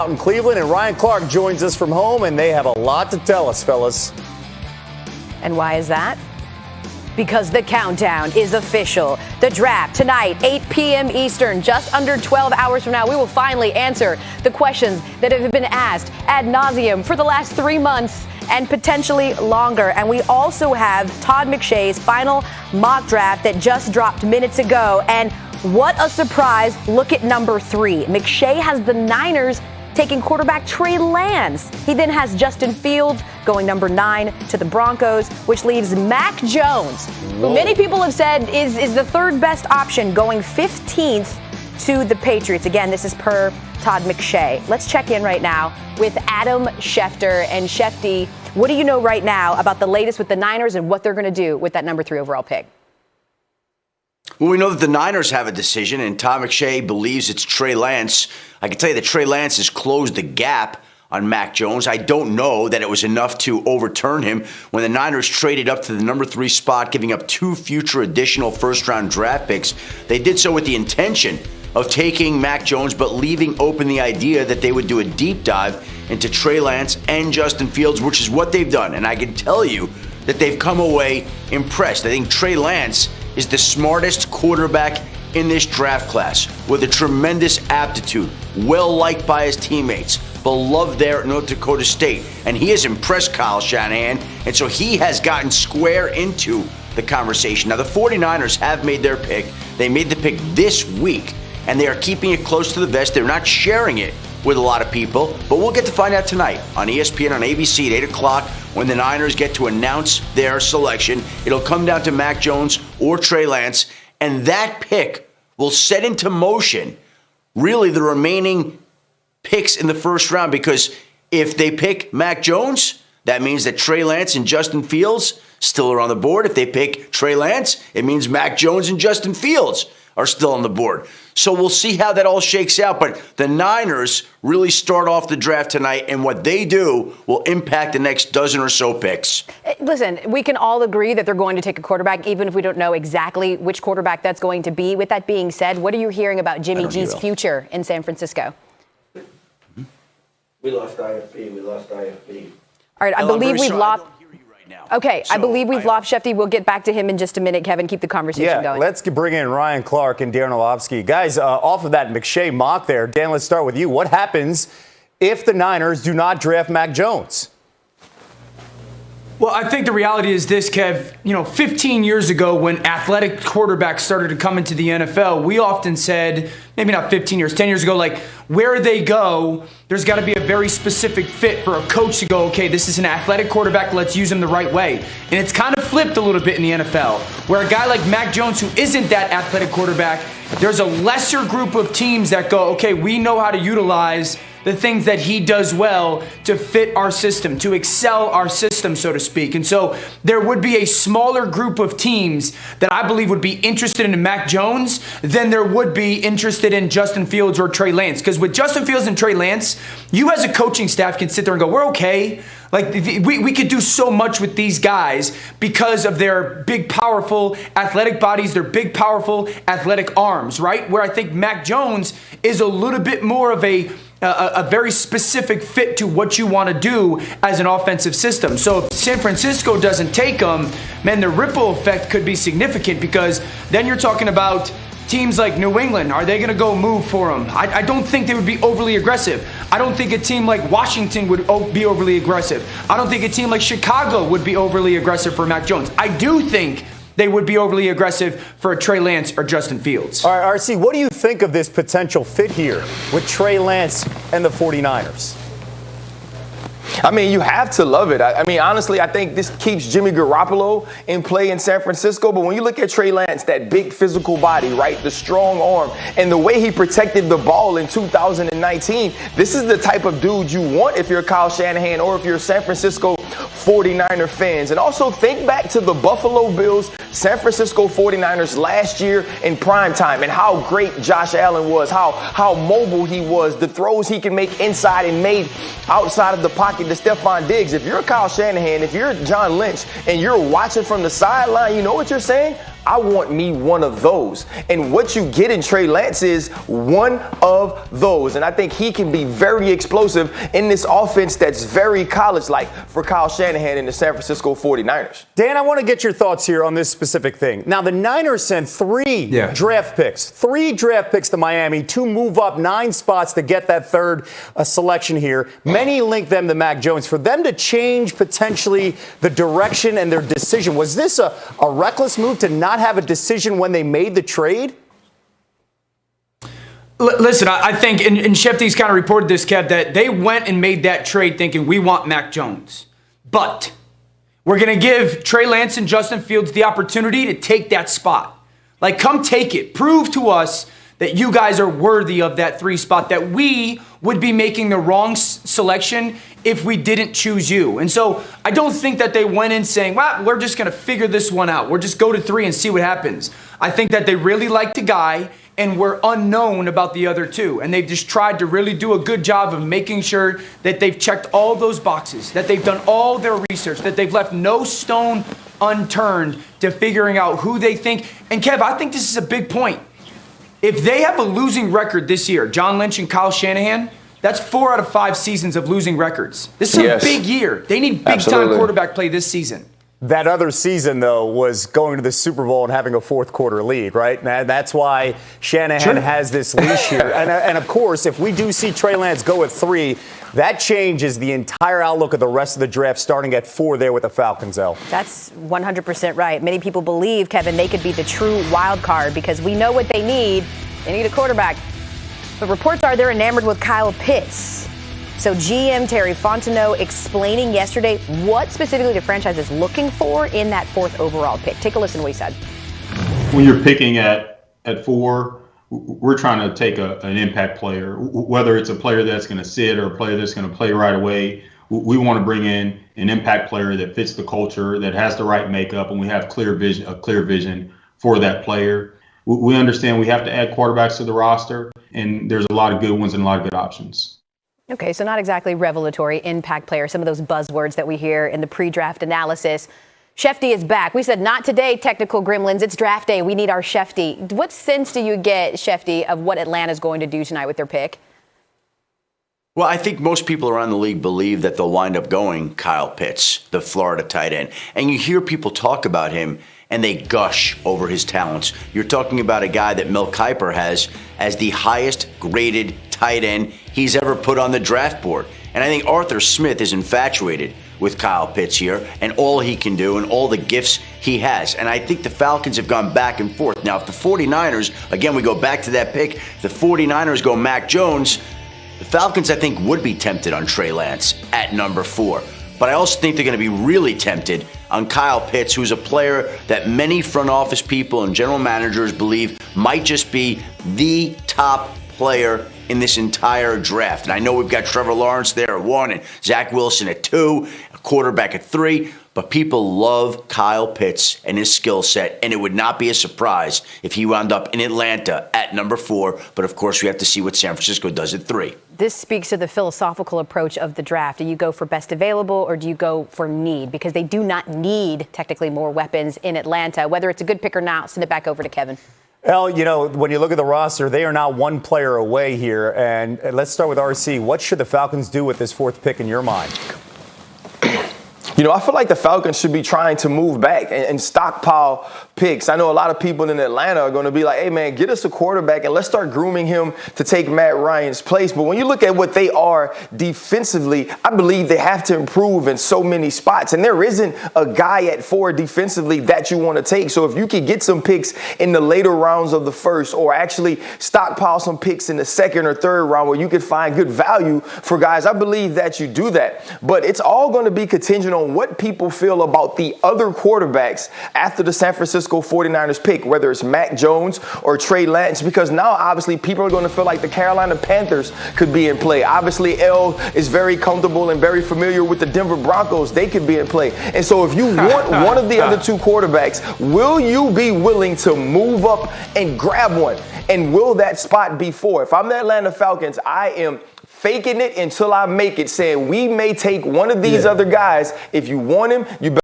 Out in Cleveland, and Ryan Clark joins us from home, and they have a lot to tell us, fellas. And why is that? Because the countdown is official. The draft tonight, 8 p.m. Eastern, just under 12 hours from now. We will finally answer the questions that have been asked ad nauseum for the last 3 months and potentially longer. And we also have Todd McShay's final mock draft that just dropped minutes ago. And what a surprise. Look at number 3. McShay has the Niners taking quarterback Trey Lance. He then has Justin Fields going number 9 to the Broncos, which leaves Mac Jones, who many people have said is the third best option, going 15th to the Patriots. Again, this is per Todd McShay. Let's check in right now with Adam Schefter. And Shefty, what do you know right now about the latest with the Niners and what they're going to do with that number 3 overall pick? Well, we know that the Niners have a decision, and Todd McShay believes it's Trey Lance. I can tell you that Trey Lance has closed the gap on Mac Jones. I don't know that it was enough to overturn him when the Niners traded up to the number 3 spot, giving up 2 future additional first-round draft picks. They did so with the intention of taking Mac Jones, but leaving open the idea that they would do a deep dive into Trey Lance and Justin Fields, which is what they've done. And I can tell you that they've come away impressed. I think Trey Lance is the smartest quarterback in this draft class, with a tremendous aptitude, well-liked by his teammates, beloved there at North Dakota State. And he has impressed Kyle Shanahan, and so he has gotten square into the conversation. Now, the 49ers have made their pick. They made the pick this week, and they are keeping it close to the vest. They're not sharing it with a lot of people, but we'll get to find out tonight on ESPN on ABC at 8 o'clock when the Niners get to announce their selection. It'll come down to Mac Jones or Trey Lance, and that pick will set into motion really the remaining picks in the first round, because if they pick Mac Jones, that means that Trey Lance and Justin Fields still are on the board. If they pick Trey Lance, it means Mac Jones and Justin Fields are still on the board. So we'll see how that all shakes out. But the Niners really start off the draft tonight, and what they do will impact the next dozen or so picks. Listen, we can all agree that they're going to take a quarterback, even if we don't know exactly which quarterback that's going to be. With that being said, what are you hearing about Jimmy G's future in San Francisco? We lost IFB. All right, I believe we've lost. Okay, I believe we've lost Shefty. We'll get back to him in just a minute. Kevin, keep the conversation going. Let's bring in Ryan Clark and Darren Orlovsky. Guys, off of that McShay mock there, Dan, let's start with you. What happens if the Niners do not draft Mac Jones? Well, I think the reality is this, Kev. 15 years ago when athletic quarterbacks started to come into the NFL, we often said, maybe not 15 years, 10 years ago, like where they go, there's got to be a very specific fit for a coach to go, okay, this is an athletic quarterback, let's use him the right way. And it's kind of flipped a little bit in the NFL, where a guy like Mac Jones, who isn't that athletic quarterback, there's a lesser group of teams that go, okay, we know how to utilize the things that he does well to fit our system, to excel our system, so to speak. And so there would be a smaller group of teams that I believe would be interested in Mac Jones than there would be interested in Justin Fields or Trey Lance. Because with Justin Fields and Trey Lance, you as a coaching staff can sit there and go, we're okay. Like, we could do so much with these guys because of their big, powerful athletic bodies, their big, powerful athletic arms, right? Where I think Mac Jones is a little bit more of a very specific fit to what you want to do as an offensive system. So if San Francisco doesn't take them, man, the ripple effect could be significant, because then you're talking about teams like New England. Are they going to go move for him? I don't think they would be overly aggressive. I don't think a team like Washington would be overly aggressive. I don't think a team like Chicago would be overly aggressive for Mac Jones. I do think they would be overly aggressive for a Trey Lance or Justin Fields. All right, RC, what do you think of this potential fit here with Trey Lance and the 49ers? I mean, you have to love it. I mean, honestly, I think this keeps Jimmy Garoppolo in play in San Francisco. But when you look at Trey Lance, that big physical body, right, the strong arm, and the way he protected the ball in 2019, this is the type of dude you want if you're Kyle Shanahan or if you're San Francisco 49er fans. And also think back to the Buffalo Bills, San Francisco 49ers last year in prime time, and how great Josh Allen was, how mobile he was, the throws he can make inside and made outside of the pocket to Stephon Diggs. If you're Kyle Shanahan, if you're John Lynch and you're watching from the sideline, you know what you're saying? I want me one of those. And what you get in Trey Lance is one of those. And I think he can be very explosive in this offense that's very college-like for Kyle Shanahan and the San Francisco 49ers. Dan, I want to get your thoughts here on this specific thing. Now, the Niners sent three draft picks to Miami to move up 9 spots to get that third selection here. Many link them to Mac Jones. For them to change potentially the direction and their decision, was this a reckless move to not have a decision when they made the trade? Listen, I think, and Shefty's kind of reported this, Kev, that they went and made that trade thinking we want Mac Jones. But we're going to give Trey Lance and Justin Fields the opportunity to take that spot. Like, come take it. Prove to us that you guys are worthy of that 3 spot, that we would be making the wrong selection if we didn't choose you. And so I don't think that they went in saying, well, we're just going to figure this one out. We'll just go to 3 and see what happens. I think that they really liked the guy and were unknown about the other 2. And they've just tried to really do a good job of making sure that they've checked all those boxes, that they've done all their research, that they've left no stone unturned to figuring out who they think. And Kev, I think this is a big point. If they have a losing record this year, John Lynch and Kyle Shanahan, that's 4 out of 5 seasons of losing records. This is a big year. They need big-time quarterback play this season. That other season, though, was going to the Super Bowl and having a fourth-quarter lead, right? And that's why Shanahan has this leash here. And, of course, if we do see Trey Lance go at 3, that changes the entire outlook of the rest of the draft, starting at 4 there with the Falcons, El. That's 100% right. Many people believe, Kevin, they could be the true wild card because we know what they need. They need a quarterback. But reports are they're enamored with Kyle Pitts. So GM Terry Fontenot explaining yesterday what specifically the franchise is looking for in that 4th overall pick. Take a listen to what he said. When you're picking at 4, we're trying to take an impact player, whether it's a player that's going to sit or a player that's going to play right away. We want to bring in an impact player that fits the culture, that has the right makeup, and we have a clear vision for that player. We understand we have to add quarterbacks to the roster, and there's a lot of good ones and a lot of good options. Okay, so not exactly revelatory impact player, some of those buzzwords that we hear in the pre-draft analysis. Shefty is back. We said not today, technical gremlins. It's draft day. We need our Shefty. What sense do you get, Shefty, of what Atlanta's going to do tonight with their pick? Well, I think most people around the league believe that they'll wind up going Kyle Pitts, the Florida tight end. And you hear people talk about him, and they gush over his talents. You're talking about a guy that Mel Kiper has as the highest graded tight end he's ever put on the draft board. And I think Arthur Smith is infatuated with Kyle Pitts here and all he can do and all the gifts he has. And I think the Falcons have gone back and forth. Now, if the 49ers, again, we go back to that pick, the 49ers go Mac Jones, the Falcons, I think, would be tempted on Trey Lance at number 4. But I also think they're going to be really tempted on Kyle Pitts, who's a player that many front office people and general managers believe might just be the top player in this entire draft. And I know we've got Trevor Lawrence there at 1 and Zach Wilson at 2, a quarterback at 3, but people love Kyle Pitts and his skill set, and it would not be a surprise if he wound up in Atlanta at number 4. But of course, we have to see what San Francisco does at 3. This speaks to the philosophical approach of the draft. Do you go for best available or do you go for need? Because they do not need technically more weapons in Atlanta. Whether it's a good pick or not, send it back over to Kevin. El, you know, when you look at the roster, they are now 1 player away here. And let's start with RC. What should the Falcons do with this 4th pick in your mind? You know, I feel like the Falcons should be trying to move back and stockpile picks. I know a lot of people in Atlanta are going to be like, hey, man, get us a quarterback and let's start grooming him to take Matt Ryan's place. But when you look at what they are defensively, I believe they have to improve in so many spots. And there isn't a guy at 4 defensively that you want to take. So if you could get some picks in the later rounds of the 1st or actually stockpile some picks in the 2nd or 3rd round where you could find good value for guys, I believe that you do that. But it's all going to be contingent on what people feel about the other quarterbacks after the San Francisco 49ers pick, whether it's Mac Jones or Trey Lance, because now obviously people are going to feel like the Carolina Panthers could be in play. Obviously, L is very comfortable and very familiar with the Denver Broncos. They could be in play. And so if you want one of the other 2 quarterbacks, will you be willing to move up and grab one? And will that spot be 4? If I'm the Atlanta Falcons, I am faking it until I make it, saying we may take one of these other guys. If you want him, you better